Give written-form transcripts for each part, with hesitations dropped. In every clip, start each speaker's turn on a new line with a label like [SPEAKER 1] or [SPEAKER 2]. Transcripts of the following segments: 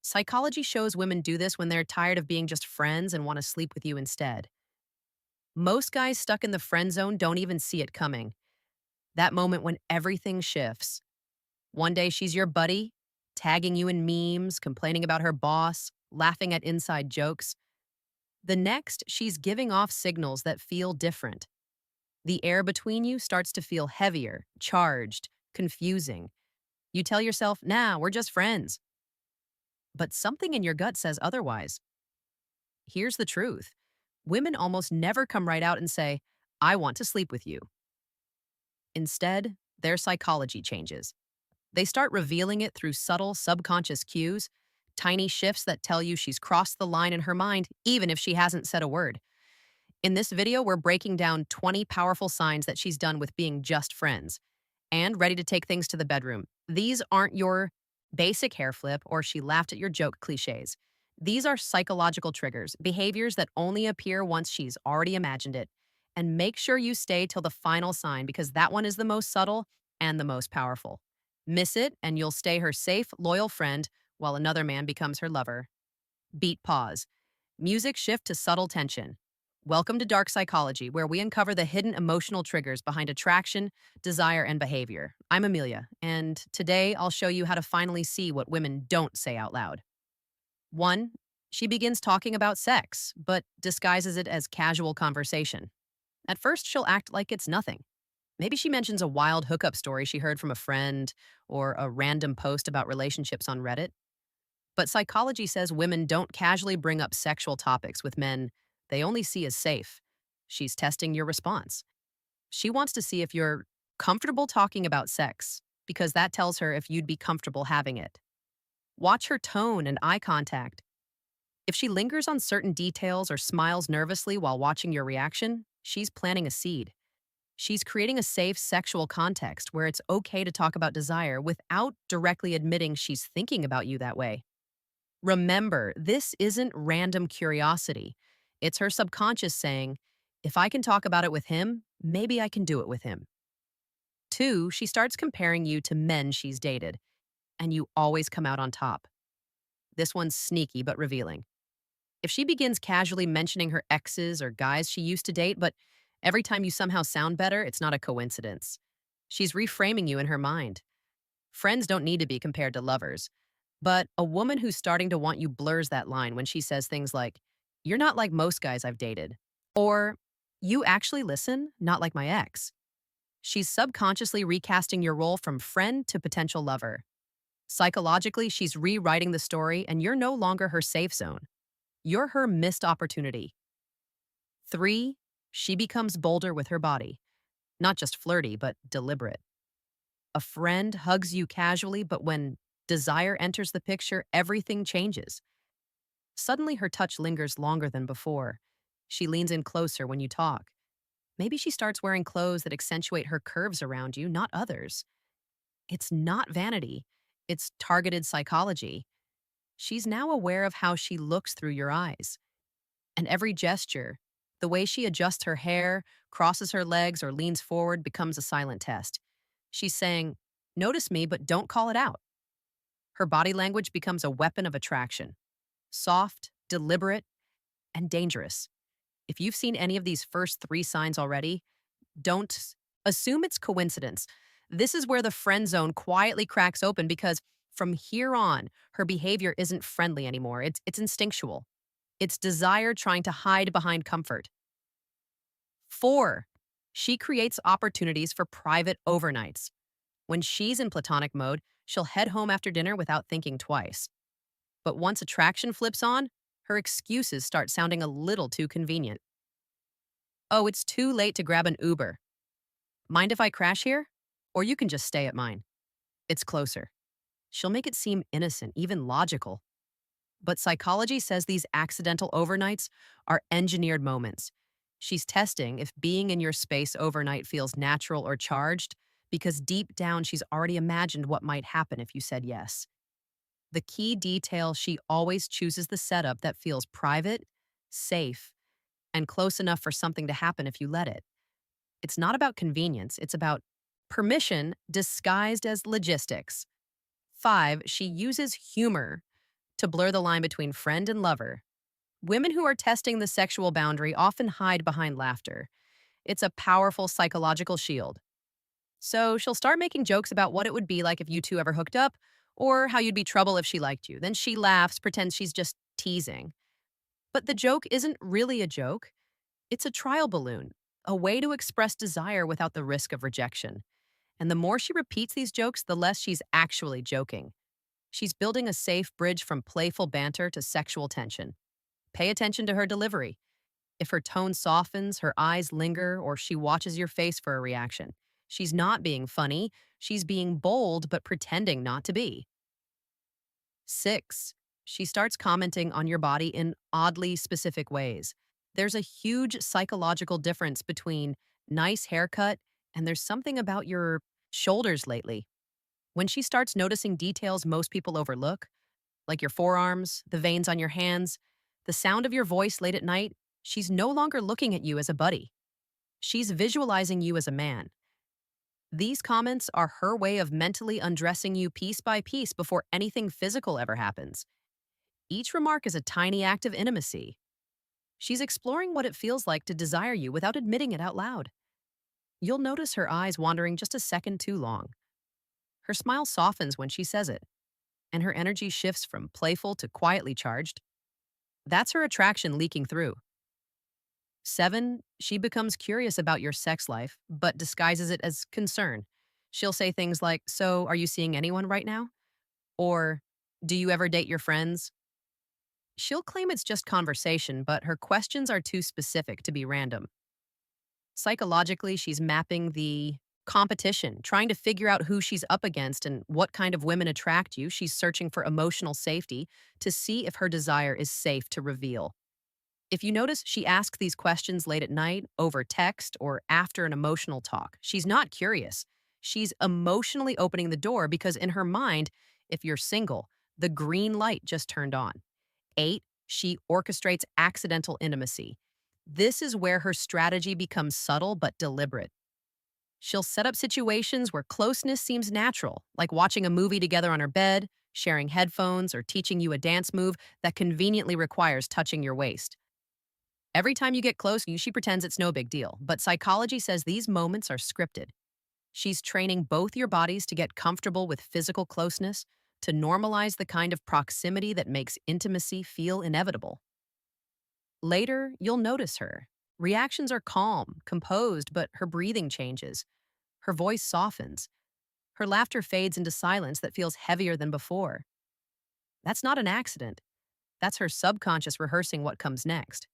[SPEAKER 1] Psychology shows women do this when they're tired of being just friends and want to sleep with you instead. Most guys stuck in the friend zone don't even see it coming. That moment when everything shifts. One day she's your buddy, tagging you in memes, complaining about her boss, laughing at inside jokes. The next, she's giving off signals that feel different. The air between you starts to feel heavier, charged, confusing. You tell yourself, nah, we're just friends. But something in your gut says otherwise. Here's the truth: women almost never come right out and say, I want to sleep with you. Instead, their psychology changes. They start revealing it through subtle, subconscious cues, tiny shifts that tell you she's crossed the line in her mind, even if she hasn't said a word. In this video, we're breaking down 20 powerful signs that she's done with being just friends and ready to take things to the bedroom. These aren't your basic hair flip or she laughed at your joke cliches. These are psychological triggers, behaviors that only appear once she's already imagined it. And make sure you stay till the final sign because that one is the most subtle and the most powerful. Miss it, and you'll stay her safe, loyal friend while another man becomes her lover. Beat pause. Music shift to subtle tension. Welcome to Dark Psychology, where we uncover the hidden emotional triggers behind attraction, desire, and behavior. I'm Amelia, and today I'll show you how to finally see what women don't say out loud. 1. She begins talking about sex, but disguises it as casual conversation. At first, she'll act like it's nothing. Maybe she mentions a wild hookup story she heard from a friend or a random post about relationships on Reddit. But psychology says women don't casually bring up sexual topics with men they only see as safe. She's testing your response. She wants to see if you're comfortable talking about sex, because that tells her if you'd be comfortable having it. Watch her tone and eye contact. If she lingers on certain details or smiles nervously while watching your reaction, she's planting a seed. She's creating a safe sexual context where it's okay to talk about desire without directly admitting she's thinking about you that way. Remember, this isn't random curiosity. It's her subconscious saying, if I can talk about it with him, maybe I can do it with him. 2, she starts comparing you to men she's dated, and you always come out on top. This one's sneaky but revealing. If she begins casually mentioning her exes or guys she used to date, but every time you somehow sound better, it's not a coincidence. She's reframing you in her mind. Friends don't need to be compared to lovers. But a woman who's starting to want you blurs that line when she says things like, you're not like most guys I've dated. Or, you actually listen, not like my ex. She's subconsciously recasting your role from friend to potential lover. Psychologically, she's rewriting the story, and you're no longer her safe zone. You're her missed opportunity. 3, she becomes bolder with her body. Not just flirty, but deliberate. A friend hugs you casually, but when desire enters the picture, everything changes. Suddenly, her touch lingers longer than before. She leans in closer when you talk. Maybe she starts wearing clothes that accentuate her curves around you, not others. It's not vanity, it's targeted psychology. She's now aware of how she looks through your eyes. And every gesture, the way she adjusts her hair, crosses her legs, or leans forward, becomes a silent test. She's saying, notice me, but don't call it out. Her body language becomes a weapon of attraction. Soft, deliberate, and dangerous. If you've seen any of these first 3 signs already, don't assume it's coincidence. This is where the friend zone quietly cracks open because from here on, her behavior isn't friendly anymore. It's instinctual. It's desire trying to hide behind comfort. 4, she creates opportunities for private overnights. When she's in platonic mode, she'll head home after dinner without thinking twice. But once attraction flips on, her excuses start sounding a little too convenient. Oh, it's too late to grab an Uber. Mind if I crash here? Or you can just stay at mine. It's closer. She'll make it seem innocent, even logical. But psychology says these accidental overnights are engineered moments. She's testing if being in your space overnight feels natural or charged, because deep down she's already imagined what might happen if you said yes. The key detail: she always chooses the setup that feels private, safe, and close enough for something to happen if you let it. It's not about convenience, it's about permission disguised as logistics. 5, she uses humor To blur the line between friend and lover, women who are testing the sexual boundary often hide behind laughter. It's a powerful psychological shield. So she'll start making jokes about what it would be like if you two ever hooked up, or how you'd be trouble if she liked you. Then she laughs, pretends she's just teasing. But the joke isn't really a joke, it's a trial balloon, a way to express desire without the risk of rejection. And the more she repeats these jokes, the less she's actually joking. She's building a safe bridge from playful banter to sexual tension. Pay attention to her delivery. If her tone softens, her eyes linger, or she watches your face for a reaction, she's not being funny, she's being bold but pretending not to be. 6. She starts commenting on your body in oddly specific ways. There's a huge psychological difference between nice haircut and there's something about your shoulders lately. When she starts noticing details most people overlook, like your forearms, the veins on your hands, the sound of your voice late at night, she's no longer looking at you as a buddy. She's visualizing you as a man. These comments are her way of mentally undressing you piece by piece before anything physical ever happens. Each remark is a tiny act of intimacy. She's exploring what it feels like to desire you without admitting it out loud. You'll notice her eyes wandering just a second too long. Her smile softens when she says it, and her energy shifts from playful to quietly charged. That's her attraction leaking through. 7, she becomes curious about your sex life, but disguises it as concern. She'll say things like, "So, are you seeing anyone right now?" Or, "Do you ever date your friends?" She'll claim it's just conversation, but her questions are too specific to be random. Psychologically, she's mapping the competition, trying to figure out who she's up against and what kind of women attract you. She's searching for emotional safety to see if her desire is safe to reveal. If you notice, she asks these questions late at night, over text, or after an emotional talk. She's not curious. She's emotionally opening the door because, in her mind, if you're single, the green light just turned on. 8, she orchestrates accidental intimacy. This is where her strategy becomes subtle but deliberate. She'll set up situations where closeness seems natural, like watching a movie together on her bed, sharing headphones, or teaching you a dance move that conveniently requires touching your waist. Every time you get close, she pretends it's no big deal, but psychology says these moments are scripted. She's training both your bodies to get comfortable with physical closeness, to normalize the kind of proximity that makes intimacy feel inevitable. Later, you'll notice her. Reactions are calm, composed, but her breathing changes. Her voice softens. Her laughter fades into silence that feels heavier than before. That's not an accident. That's her subconscious rehearsing what comes next.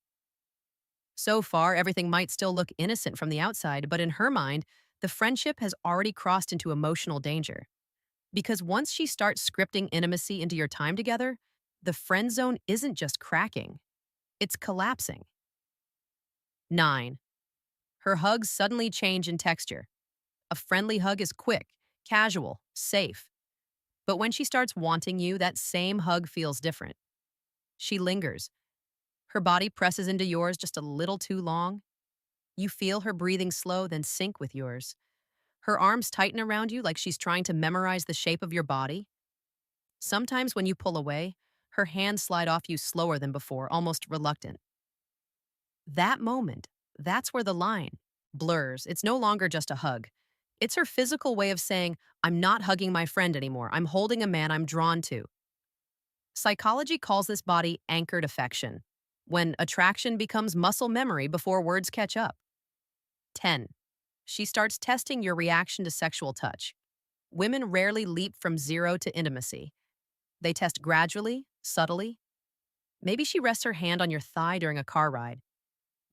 [SPEAKER 1] So far, everything might still look innocent from the outside, but in her mind, the friendship has already crossed into emotional danger. Because once she starts scripting intimacy into your time together, the friend zone isn't just cracking, it's collapsing. 9. Her hugs suddenly change in texture. A friendly hug is quick, casual, safe. But when she starts wanting you, that same hug feels different. She lingers. Her body presses into yours just a little too long. You feel her breathing slow, then sync with yours. Her arms tighten around you like she's trying to memorize the shape of your body. Sometimes when you pull away, her hands slide off you slower than before, almost reluctant. That moment, that's where the line blurs. It's no longer just a hug. It's her physical way of saying, "I'm not hugging my friend anymore. I'm holding a man I'm drawn to." Psychology calls this body anchored affection, when attraction becomes muscle memory before words catch up. 10. She starts testing your reaction to sexual touch. Women rarely leap from zero to intimacy. They test gradually, subtly. Maybe she rests her hand on your thigh during a car ride.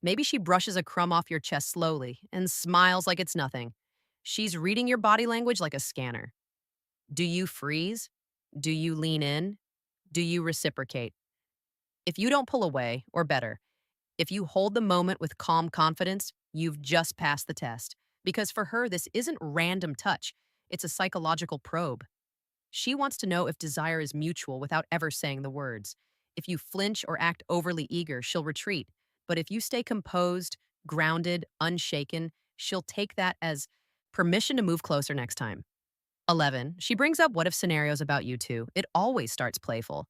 [SPEAKER 1] Maybe she brushes a crumb off your chest slowly and smiles like it's nothing. She's reading your body language like a scanner. Do you freeze? Do you lean in? Do you reciprocate? If you don't pull away, or better, if you hold the moment with calm confidence, you've just passed the test. Because for her, this isn't random touch, it's a psychological probe. She wants to know if desire is mutual without ever saying the words. If you flinch or act overly eager, she'll retreat. But if you stay composed, grounded, unshaken, she'll take that as permission to move closer next time. 11. She brings up what if scenarios about you two. It always starts playful.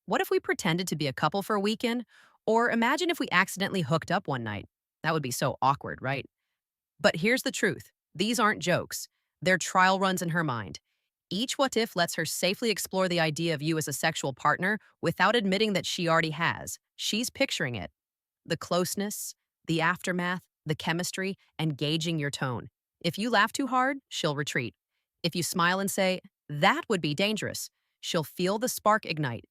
[SPEAKER 1] What if we pretended to be a couple for a weekend? Or imagine if we accidentally hooked up one night. That would be so awkward, right? But here's the truth, these aren't jokes. They're trial runs in her mind. Each what if lets her safely explore the idea of you as a sexual partner without admitting that she already has. She's picturing it, the closeness, the aftermath, the chemistry, and gauging your tone. If you laugh too hard, she'll retreat. If you smile and say, that would be dangerous, she'll feel the spark ignite.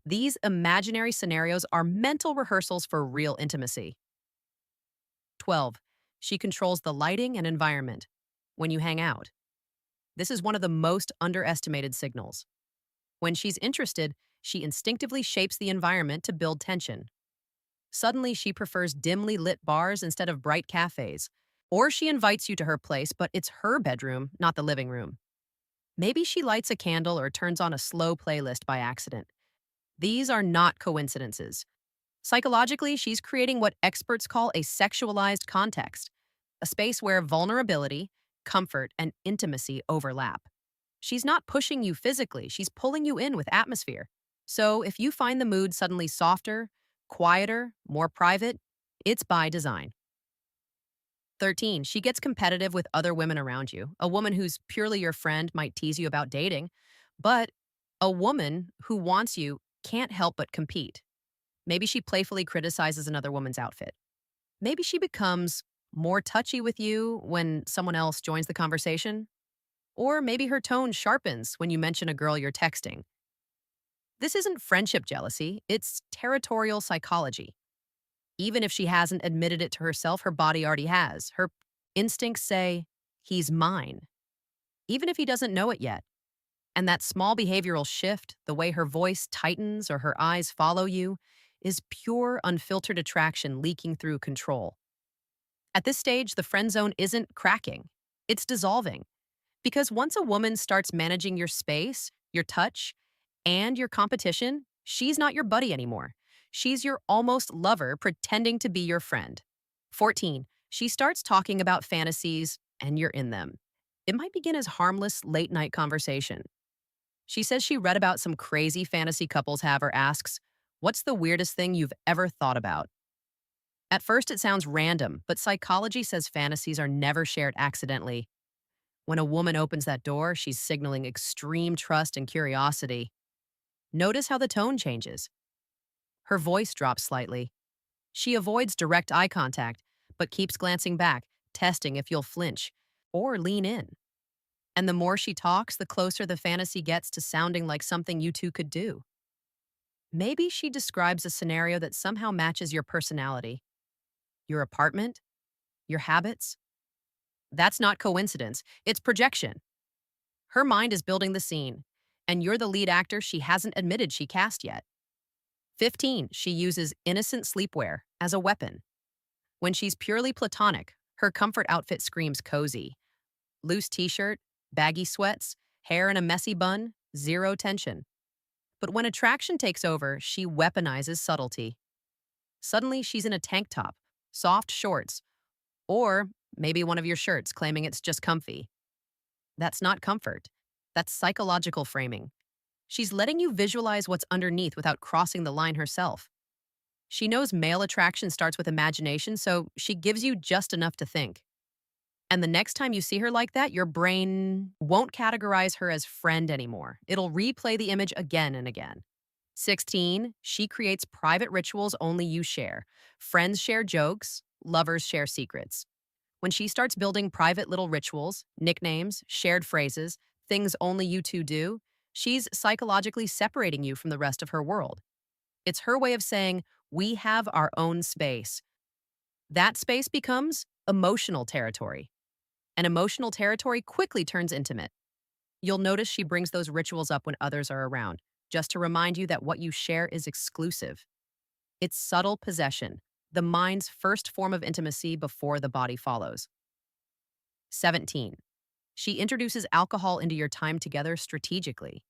[SPEAKER 1] These imaginary scenarios are mental rehearsals for real intimacy. 12. She controls the lighting and environment when you hang out. This is one of the most underestimated signals. When she's interested, she instinctively shapes the environment to build tension. Suddenly, she prefers dimly lit bars instead of bright cafes. Or she invites you to her place, but it's her bedroom, not the living room. Maybe she lights a candle or turns on a slow playlist by accident. These are not coincidences. Psychologically, she's creating what experts call a sexualized context, a space where vulnerability, comfort, and intimacy overlap. She's not pushing you physically, she's pulling you in with atmosphere. So if you find the mood suddenly softer, quieter, more private, it's by design. 13, she gets competitive with other women around you. A woman who's purely your friend might tease you about dating, but a woman who wants you can't help but compete. Maybe she playfully criticizes another woman's outfit. Maybe she becomes more touchy with you when someone else joins the conversation. Or maybe her tone sharpens when you mention a girl you're texting. This isn't friendship jealousy, it's territorial psychology. Even if she hasn't admitted it to herself, her body already has. Her instincts say, he's mine, even if he doesn't know it yet. And that small behavioral shift, the way her voice tightens or her eyes follow you, is pure, unfiltered attraction leaking through control. At this stage, the friend zone isn't cracking, it's dissolving. Because once a woman starts managing your space, your touch, and your competition, she's not your buddy anymore. She's your almost lover pretending to be your friend. 14. She starts talking about fantasies, and you're in them. It might begin as harmless late night conversation. She says she read about some crazy fantasy couples have or asks, what's the weirdest thing you've ever thought about? At first, it sounds random, but psychology says fantasies are never shared accidentally. When a woman opens that door, she's signaling extreme trust and curiosity. Notice how the tone changes. Her voice drops slightly. She avoids direct eye contact, but keeps glancing back, testing if you'll flinch or lean in. And the more she talks, the closer the fantasy gets to sounding like something you two could do. Maybe she describes a scenario that somehow matches your personality, your apartment, your habits. That's not coincidence, it's projection. Her mind is building the scene, and you're the lead actor she hasn't admitted she cast yet. 15, she uses innocent sleepwear as a weapon. When she's purely platonic, her comfort outfit screams cozy. Loose t-shirt, baggy sweats, hair in a messy bun, zero tension. But when attraction takes over, she weaponizes subtlety. Suddenly, she's in a tank top, soft shorts, or maybe one of your shirts claiming it's just comfy. That's not comfort. That's psychological framing. She's letting you visualize what's underneath without crossing the line herself. She knows male attraction starts with imagination, so she gives you just enough to think. And the next time you see her like that, your brain won't categorize her as friend anymore. It'll replay the image again and again. 16, she creates private rituals only you share. Friends share jokes, lovers share secrets. When she starts building private little rituals, nicknames, shared phrases, things only you two do, she's psychologically separating you from the rest of her world. It's her way of saying, we have our own space. That space becomes emotional territory. And emotional territory quickly turns intimate. You'll notice she brings those rituals up when others are around, just to remind you that what you share is exclusive. It's subtle possession, the mind's first form of intimacy before the body follows. 17. She introduces alcohol into your time together strategically.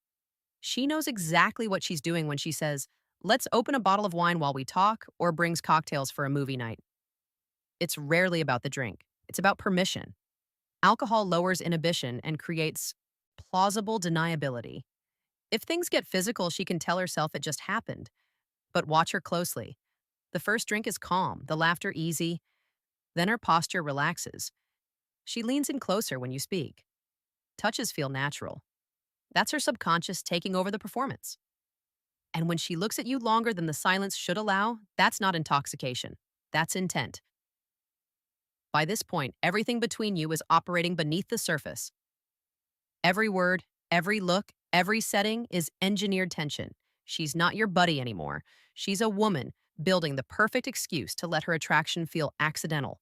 [SPEAKER 1] She knows exactly what she's doing when she says, let's open a bottle of wine while we talk, or brings cocktails for a movie night. It's rarely about the drink. It's about permission. Alcohol lowers inhibition and creates plausible deniability. If things get physical, she can tell herself it just happened. But watch her closely. The first drink is calm, the laughter easy, then her posture relaxes. She leans in closer when you speak. Touches feel natural. That's her subconscious taking over the performance. And when she looks at you longer than the silence should allow, that's not intoxication. That's intent. By this point, everything between you is operating beneath the surface. Every word, every look, every setting is engineered tension. She's not your buddy anymore. She's a woman building the perfect excuse to let her attraction feel accidental.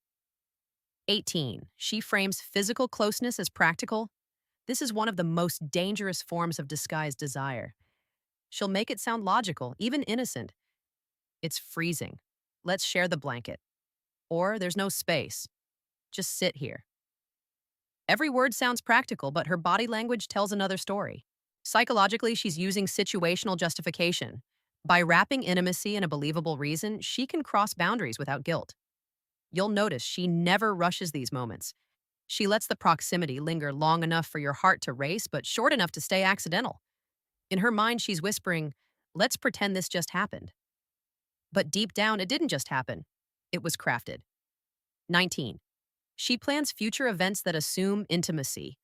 [SPEAKER 1] 18. She frames physical closeness as practical. This is one of the most dangerous forms of disguised desire. She'll make it sound logical, even innocent. It's freezing. Let's share the blanket. Or there's no space. Just sit here. Every word sounds practical, but her body language tells another story. Psychologically, she's using situational justification. By wrapping intimacy in a believable reason, she can cross boundaries without guilt. You'll notice she never rushes these moments. She lets the proximity linger long enough for your heart to race, but short enough to stay accidental. In her mind, she's whispering, let's pretend this just happened. But deep down, it didn't just happen. It was crafted. 19. She plans future events that assume intimacy.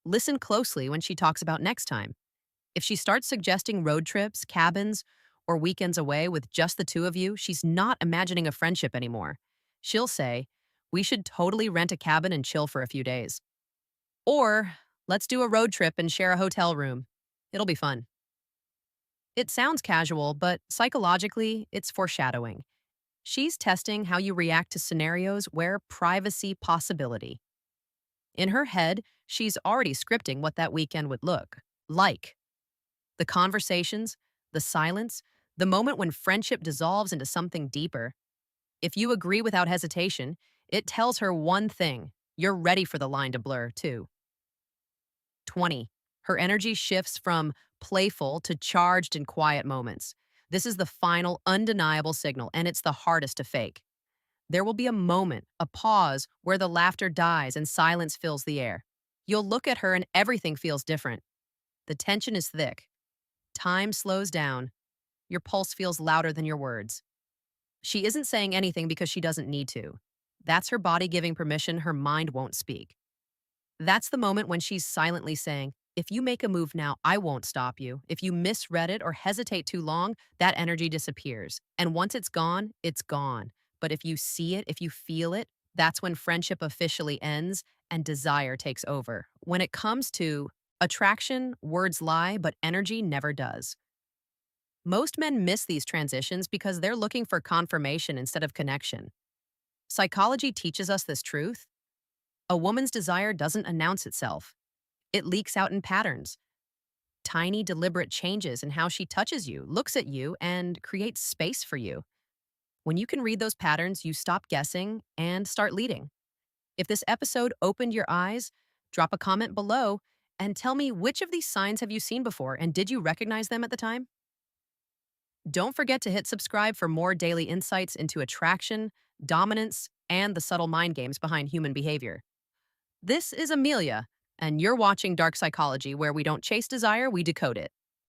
[SPEAKER 1] Listen closely when she talks about next time. If she starts suggesting road trips, cabins, or weekends away with just the two of you, she's not imagining a friendship anymore. She'll say, we should totally rent a cabin and chill for a few days. Or, let's do a road trip and share a hotel room. It'll be fun. It sounds casual, but psychologically, it's foreshadowing. She's testing how you react to scenarios where privacy possibility. In her head, she's already scripting what that weekend would look like. The conversations, the silence, the moment when friendship dissolves into something deeper. If you agree without hesitation, it tells her one thing: you're ready for the line to blur, too. 20. Her energy shifts from playful to charged in quiet moments. This is the final, undeniable signal, and it's the hardest to fake. There will be a moment, a pause, where the laughter dies and silence fills the air. You'll look at her and everything feels different. The tension is thick. Time slows down. Your pulse feels louder than your words. She isn't saying anything because she doesn't need to. That's her body giving permission her mind won't speak. That's the moment when she's silently saying, if you make a move now, I won't stop you. If you misread it or hesitate too long, that energy disappears. And once it's gone, it's gone. But if you see it, if you feel it, that's when friendship officially ends and desire takes over. When it comes to attraction, words lie, but energy never does. Most men miss these transitions because they're looking for confirmation instead of connection. Psychology teaches us this truth. A woman's desire doesn't announce itself. It leaks out in patterns. Tiny, deliberate changes in how she touches you, looks at you, and creates space for you. When you can read those patterns, you stop guessing and start leading. If this episode opened your eyes, drop a comment below and tell me, which of these signs have you seen before, and did you recognize them at the time? Don't forget to hit subscribe for more daily insights into attraction, dominance, and the subtle mind games behind human behavior. This is Amelia, and you're watching Dark Psychology, where we don't chase desire, we decode it.